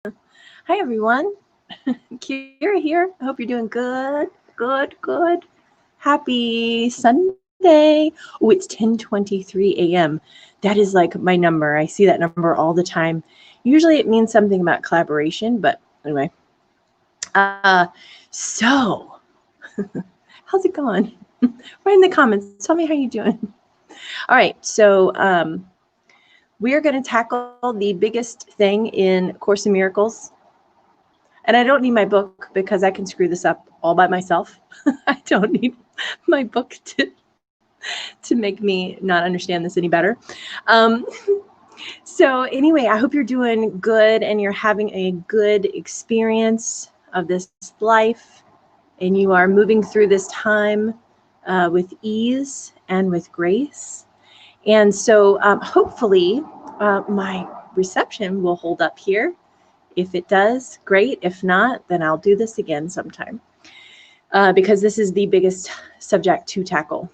Hi, everyone. Kira here. I hope you're doing good. Good. Happy Sunday. Oh, it's 10:23 a.m. That is like my number. I see that number all the time. Usually it means something about collaboration, but anyway. So how's it going? Write in the comments. Tell me how you're doing. All right. So we are going to tackle the biggest thing in Course in Miracles. And I don't need my book because I can screw this up all by myself. I don't need my book to make me not understand this any better. Um, so anyway, I hope you're doing good and you're having a good experience of this life and you are moving through this time with ease and with grace. And so hopefully my reception will hold up here. If it does, great. If not, then I'll do this again sometime because this is the biggest subject to tackle.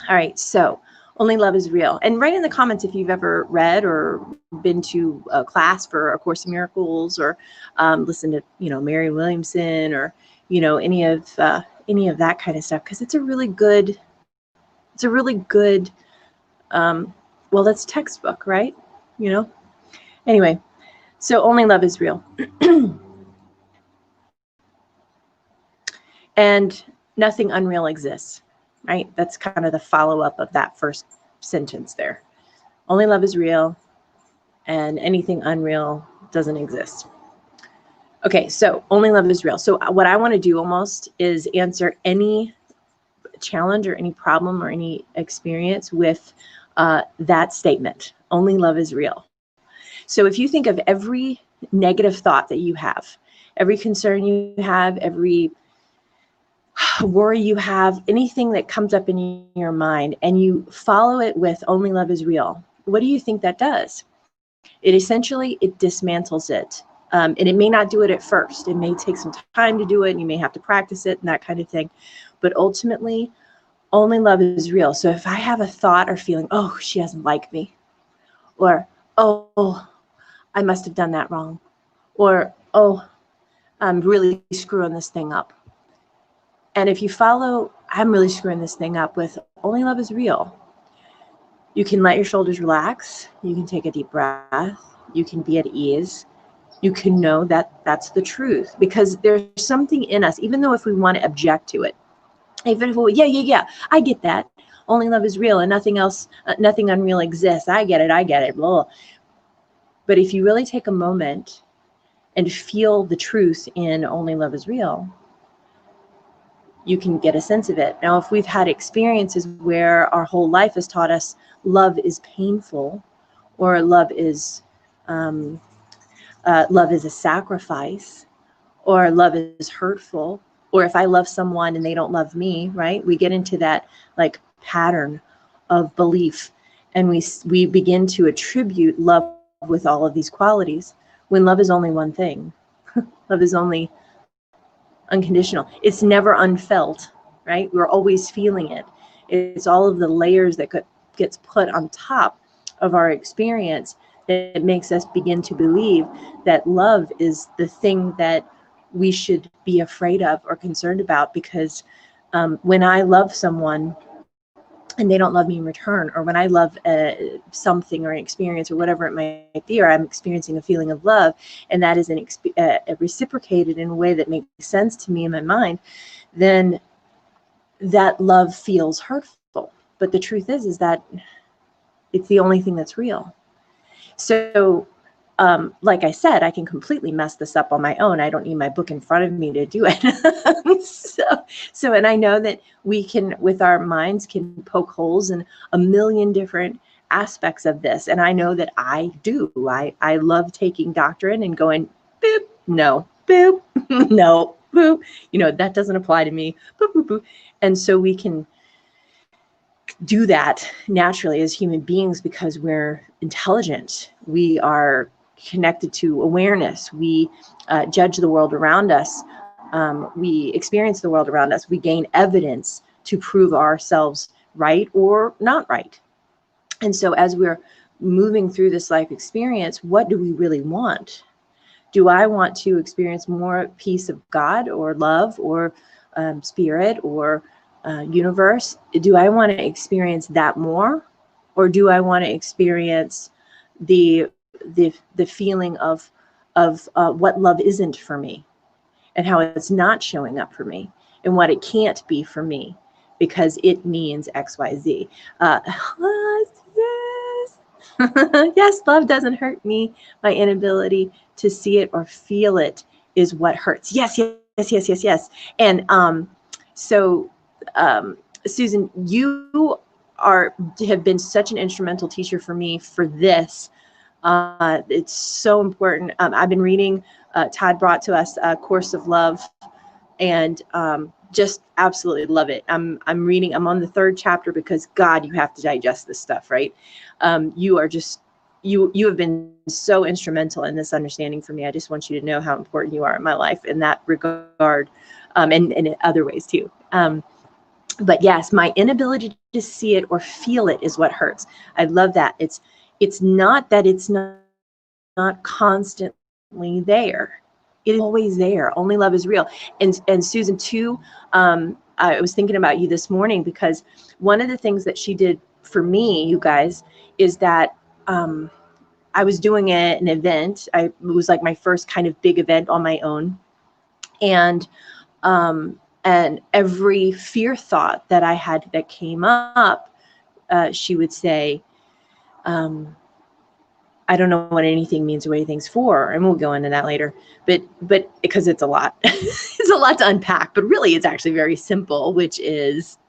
All right, so only love is real. And write in the comments if you've ever read or been to a class for A Course in Miracles or listened to, Mary Williamson or, any of that kind of stuff, because it's a really good, well, that's textbook, right? Anyway, so only love is real. And nothing unreal exists, right? That's kind of the follow-up of that first sentence there. Only love is real, and anything unreal doesn't exist. Okay, so only love is real. So what I want to do almost is answer any challenge or any problem or any experience with that statement. Only love is real. So if you think of every negative thought that you have, every concern you have, every worry you have, anything that comes up in your mind, and you follow it with only love is real, what do you think that does? It essentially, it dismantles it. And it may not do it at first. It may take some time to do it, and you may have to practice it and that kind of thing. But ultimately, only love is real. So if I have a thought or feeling, oh, she doesn't like me, or, oh, I must have done that wrong, or, oh, I'm really screwing this thing up. And if you follow, I'm really screwing this thing up with only love is real, you can let your shoulders relax. You can take a deep breath. You can be at ease. You can know that that's the truth, because there's something in us, even though if we want to object to it, even if we, yeah, I get that. Only love is real and nothing else, nothing unreal exists. I get it, blah. But if you really take a moment and feel the truth in only love is real, you can get a sense of it. Now, if we've had experiences where our whole life has taught us love is painful, or love is a sacrifice, or love is hurtful, or if I love someone and they don't love me, right? We get into that like pattern of belief, and we begin to attribute love with all of these qualities, when love is only one thing. Love is only unconditional. It's never unfelt, right? We're always feeling it. It's all of the layers that gets put on top of our experience that makes us begin to believe that love is the thing that we should be afraid of or concerned about, because when I love someone and they don't love me in return, or when I love something or an experience or whatever it might be, or I'm experiencing a feeling of love, and that is reciprocated in a way that makes sense to me in my mind, then that love feels hurtful. But the truth is that it's the only thing that's real. So like I said, I can completely mess this up on my own. I don't need my book in front of me to do it. So, and I know that we can, with our minds, can poke holes in a million different aspects of this. And I know that I do. I love taking doctrine and going, boop, no, boop, no, boop. That doesn't apply to me, boop, boop, boop. And so we can do that naturally as human beings because we're intelligent. We are connected to awareness. We judge the world around us. We experience the world around us. We gain evidence to prove ourselves right or not right. And so as we're moving through this life experience, what do we really want? Do I want to experience more peace of God or love or spirit or universe? Do I want to experience that more? Or do I want to experience the feeling of what love isn't for me, and how it's not showing up for me, and what it can't be for me because it means XYZ? Yes. Yes, love doesn't hurt me. My inability to see it or feel it is what hurts. Yes, yes, yes, yes, yes. And so, Susan, you have been such an instrumental teacher for me for this. It's so important. I've been reading, Todd brought to us A Course of Love, and just absolutely love it. I'm on the 3rd chapter because God, you have to digest this stuff, right? You are just, you have been so instrumental in this understanding for me. I just want you to know how important you are in my life in that regard, and in other ways too. But yes, my inability to see it or feel it is what hurts. I love that. It's not that it's not constantly there. It is always there. Only love is real. And Susan too, I was thinking about you this morning because one of the things that she did for me, you guys, is that I was doing an event. It was like my first kind of big event on my own. And every fear thought that I had that came up, she would say, I don't know what anything means or what anything's for, and we'll go into that later. But because it's a lot, it's a lot to unpack. But really, it's actually very simple, which is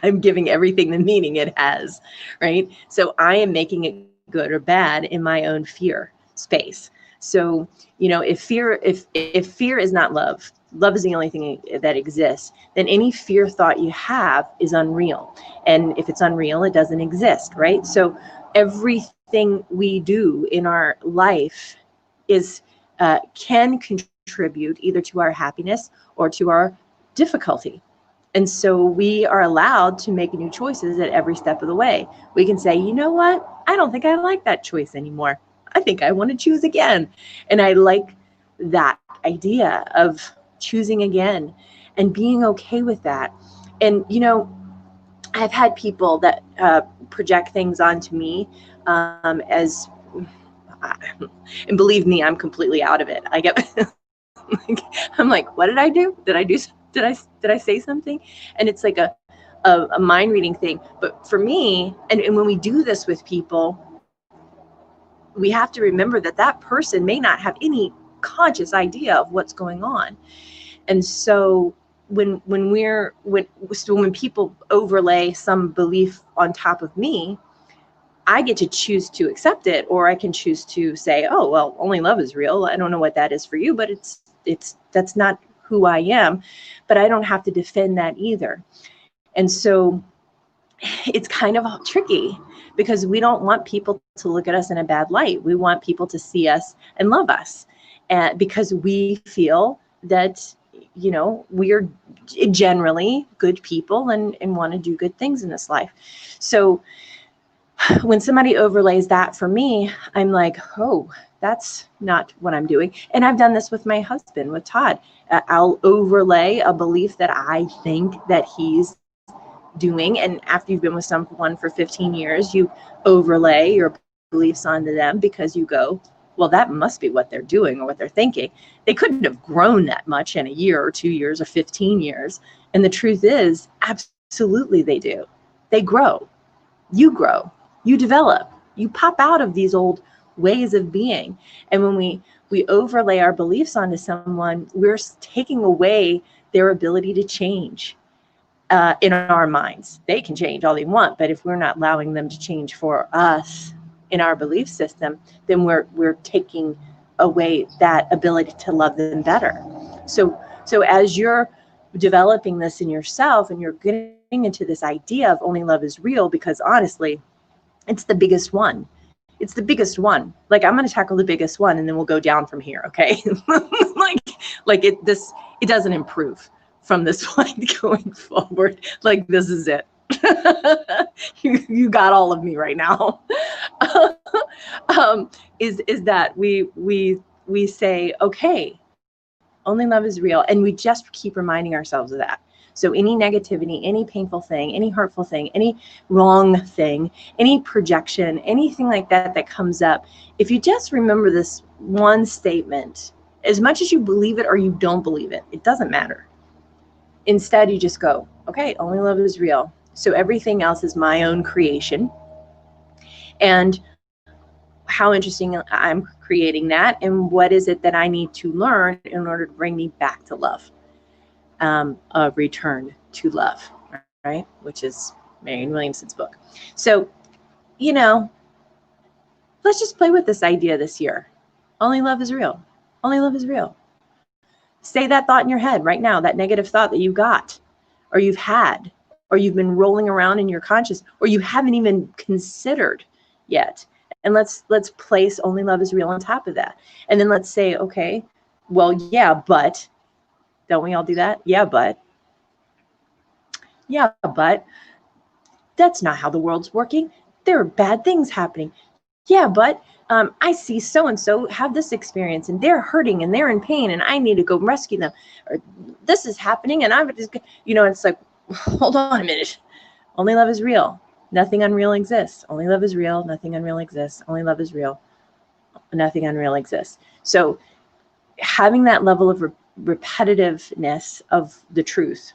I'm giving everything the meaning it has, right? So I am making it good or bad in my own fear space. So, if fear is not love, love is the only thing that exists, then any fear thought you have is unreal. And if it's unreal, it doesn't exist, right? So everything we do in our life is can contribute either to our happiness or to our difficulty. And so we are allowed to make new choices at every step of the way. We can say, you know what? I don't think I like that choice anymore. I think I want to choose again. And I like that idea of choosing again and being okay with that. And, I've had people that project things onto me as, and believe me, I'm completely out of it. I get, I'm like, what did I do? Did I say something? And it's like a mind reading thing. But for me, and when we do this with people, we have to remember that person may not have any conscious idea of what's going on. And so when people overlay some belief on top of me, I get to choose to accept it, or I can choose to say, oh, well, only love is real. I don't know what that is for you, but that's not who I am. But I don't have to defend that either. And so it's kind of tricky because we don't want people to look at us in a bad light. We want people to see us and love us, and because we feel that, we're generally good people and want to do good things in this life. So when somebody overlays that for me, I'm like, oh, that's not what I'm doing. And I've done this with my husband, with Todd. I'll overlay a belief that I think that he's doing. And after you've been with someone for 15 years, you overlay your beliefs onto them because you go, well, that must be what they're doing or what they're thinking. They couldn't have grown that much in a year or 2 years or 15 years. And the truth is, absolutely they do. They grow. You grow. You develop. You pop out of these old ways of being. And when we overlay our beliefs onto someone, we're taking away their ability to change. In our minds. They can change all they want, but if we're not allowing them to change for us in our belief system, then we're taking away that ability to love them better. So as you're developing this in yourself and you're getting into this idea of only love is real, because honestly, it's the biggest one. It's the biggest one. Like, I'm going to tackle the biggest one and then we'll go down from here. Okay. It doesn't improve from this point going forward. Like, this is it. You got all of me right now. is that we say, okay, only love is real, and we just keep reminding ourselves of that. So any negativity, any painful thing, any hurtful thing, any wrong thing, any projection, anything like that that comes up, if you just remember this one statement, as much as you believe it or you don't believe it, it doesn't matter. Instead, you just go, okay, only love is real. So everything else is my own creation. And how interesting I'm creating that, and what is it that I need to learn in order to bring me back to love, a return to love, right? Which is Marianne Williamson's book. So, you know, let's just play with this idea this year. Only love is real. Only love is real. Say that thought in your head right now, that negative thought that you got, or you've had, or you've been rolling around in your conscious, or you haven't even considered yet. And let's place only love is real on top of that. And then let's say, okay, well, yeah, but, don't we all do that? Yeah, but that's not how the world's working. There are bad things happening. Yeah, but I see so-and-so have this experience, and they're hurting, and they're in pain, and I need to go rescue them. Or this is happening, and I'm just, it's like, hold on a minute. Only love is real. Nothing unreal exists. Only love is real. Nothing unreal exists. Only love is real. Nothing unreal exists. So having that level of repetitiveness of the truth,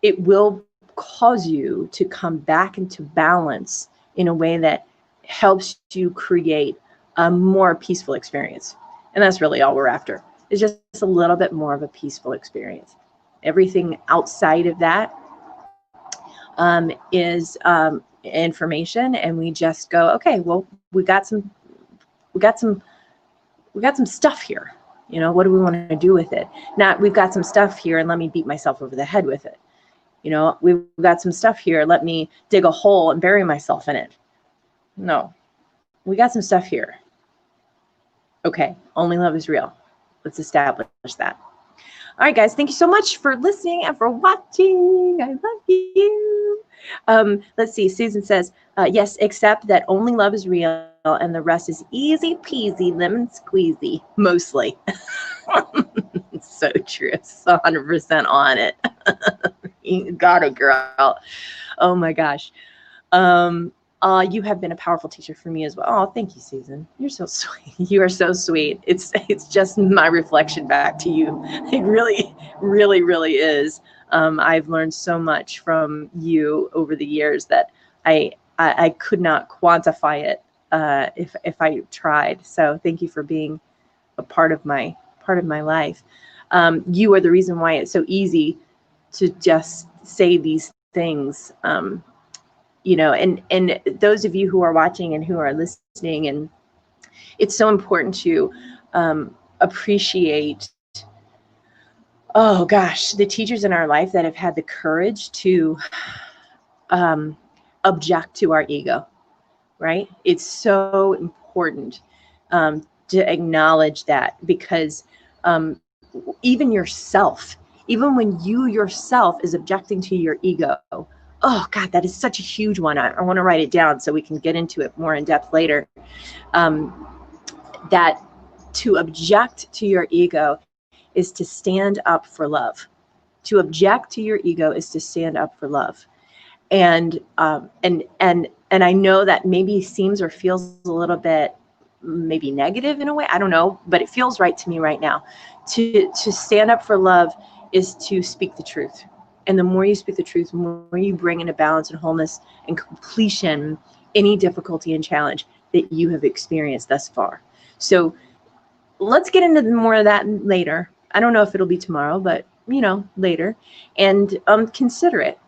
it will cause you to come back into balance in a way that helps you create a more peaceful experience. And that's really all we're after. It's just a little bit more of a peaceful experience. Everything outside of that is information, and we just go, okay, well, we got some stuff here. What do we want to do with it? Not, we've got some stuff here, and let me beat myself over the head with it. We've got some stuff here, let me dig a hole and bury myself in it. No, we got some stuff here. Okay, only love is real. Let's establish that. All right, guys, thank you so much for listening and for watching. I love you. Let's see. Susan says, yes, except that only love is real and the rest is easy peasy, lemon squeezy, mostly. So true. It's 100% on it. You got it, girl. Oh, my gosh. You have been a powerful teacher for me as well. Oh, thank you, Susan. You're so sweet. You are so sweet. It's just my reflection back to you. It really, really, really is. I've learned so much from you over the years that I could not quantify it if I tried. So thank you for being a part of my life. You are the reason why it's so easy to just say these things. And those of you who are watching and who are listening, and it's so important to appreciate, oh gosh, the teachers in our life that have had the courage to object to our ego, right? It's so important to acknowledge that, because even yourself, even when you yourself is objecting to your ego, oh God, that is such a huge one. I want to write it down so we can get into it more in depth later. That to object to your ego is to stand up for love. To object to your ego is to stand up for love. And I know that maybe seems or feels a little bit maybe negative in a way. I don't know, but it feels right to me right now. To stand up for love is to speak the truth. And the more you speak the truth, the more you bring into balance and wholeness and completion any difficulty and challenge that you have experienced thus far. So let's get into more of that later. I don't know if it'll be tomorrow, but later. And consider it.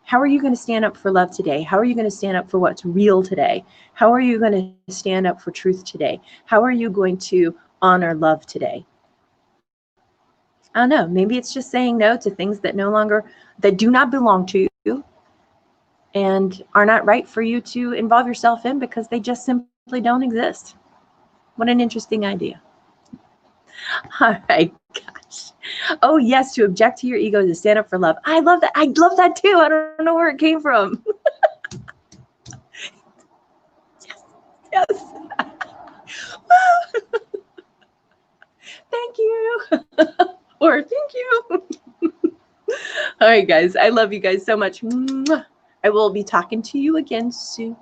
How are you going to stand up for love today? How are you going to stand up for what's real today? How are you going to stand up for truth today? How are you going to honor love today? I don't know. Maybe it's just saying no to things that that do not belong to you and are not right for you to involve yourself in because they just simply don't exist. What an interesting idea. All right, gosh. Oh, yes, to object to your ego is to stand up for love. I love that. I love that too. I don't know where it came from. Yes. Yes. Thank you. Or thank you. All right, guys. I love you guys so much. I will be talking to you again soon.